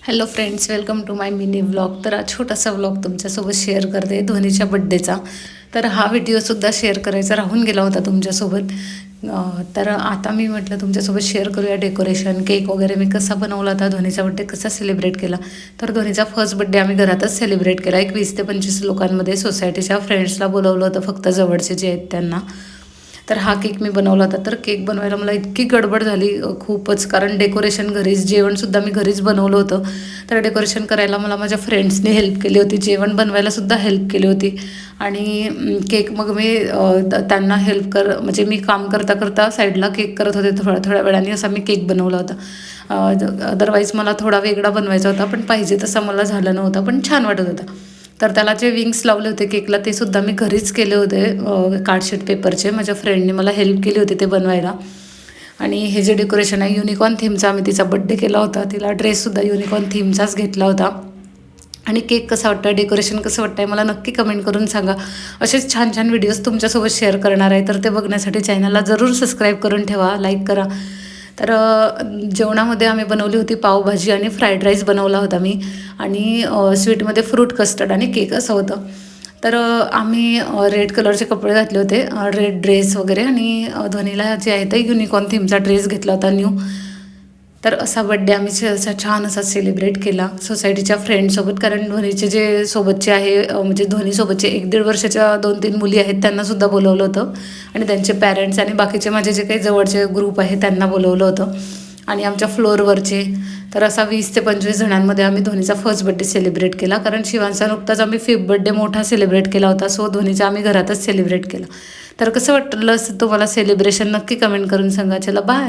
Hello friends, welcome to my mini vlog. तर छोटासा vlog तुमच्यासोबत शेअर करते धोनीच्या बड्डेचा. तर हा व्हिडिओसुद्धा शेअर करायचा राहून गेला होता तुमच्यासोबत. तर आता मी म्हटलं तुमच्यासोबत शेअर करूया डेकोरेशन, केक वगैरे मी कसा बनवला होता, धोनीचा बड्डे कसा सेलिब्रेट केला. तर धोनीचा फर्स्ट बड्डे आम्ही घरातच सेलिब्रेट केला. एक 20 ते 25 लोकांमध्ये सोसायटीच्या फ्रेंड्सला बोलवलं होतं, फक्त जवळचे जे आहेत त्यांना. तर हा केक मी बनवला होता. तर केक बनवायला मला इतकी गडबड झाली खूपच, कारण डेकोरेशन घरीच, जेवणसुद्धा मी घरीच बनवलं होतं. तर डेकोरेशन करायला मला माझ्या फ्रेंड्सने हेल्प केली होती, जेवण बनवायलासुद्धा हेल्प केली होती. आणि केक मग मी त्यांना हेल्प म्हणजे मी काम करता करता साईडला केक करत होते. थोड्या वेळाने असा मी केक बनवला होता. अदरवाईज मला थोडा वेगळा बनवायचा होता, पण पाहिजे तसा मला झाला नव्हता, पण छान वाटत होता. तर त्याला जे विंग्स लावले होते केकला, ते सुद्धा मी घरीच केले होते कार्डशीट पेपरचे. माझ्या फ्रेंडने मला हेल्प केली होती ते बनवायला. आणि हे जे डेकोरेशन आहे, युनिकॉर्न थीमचा आम्ही तिचा बड्डे केला होता. तिला ड्रेससुद्धा युनिकॉर्न थीमचाच घेतला होता. आणि केक कसा वाटतं, डेकोरेशन कसं वाटतं आहे, मला नक्की कमेंट करून सांगा. असेच छान छान व्हिडिओज तुमच्यासोबत शेअर करणार आहे, तर ते बघण्यासाठी चॅनलला जरूर सबस्क्राईब करून ठेवा, लाईक करा. तर जेवणामध्ये आम्ही बनवली होती पावभाजी आणि फ्राईड राईस बनवला होता मी. आणि स्वीटमध्ये फ्रूट कस्टर्ड आणि केक असं होतं. तर आम्ही रेड कलरचे कपडे घातले होते, रेड ड्रेस वगैरे. आणि ध्वनीला जे आहे ते युनिकॉर्न थीमचा ड्रेस घेतला होता न्यू. तर असा बड्डे आम्ही असा छान असा सेलिब्रेट केला सोसायटीच्या फ्रेंडसोबत. कारण ध्वनीचे जे सोबतचे आहे, म्हणजे ध्वनीसोबतचे 1-1.5 वर्षाच्या 2-3 मुली आहेत, त्यांनासुद्धा बोलवलं होतं. आणि त्यांचे पॅरेंट्स आणि बाकीचे माझे जे काही जवळचे ग्रुप आहे त्यांना बोलवलं होतं. आणि आमच्या फ्लोअरवरचे. तर असा 20 ते 25 जणांमध्ये आम्ही धोनीचा फर्स्ट बड्डे सेलिब्रेट केला. कारण शिवांचा नुकताच आम्ही 5th बड्डे मोठा सेलिब्रेट केला होता, सो धोनीचा आम्ही घरातच सेलिब्रेट केला. तर कसं वाटलं तुम्हाला सेलिब्रेशन, नक्की कमेंट करून सांगा. चला बाय.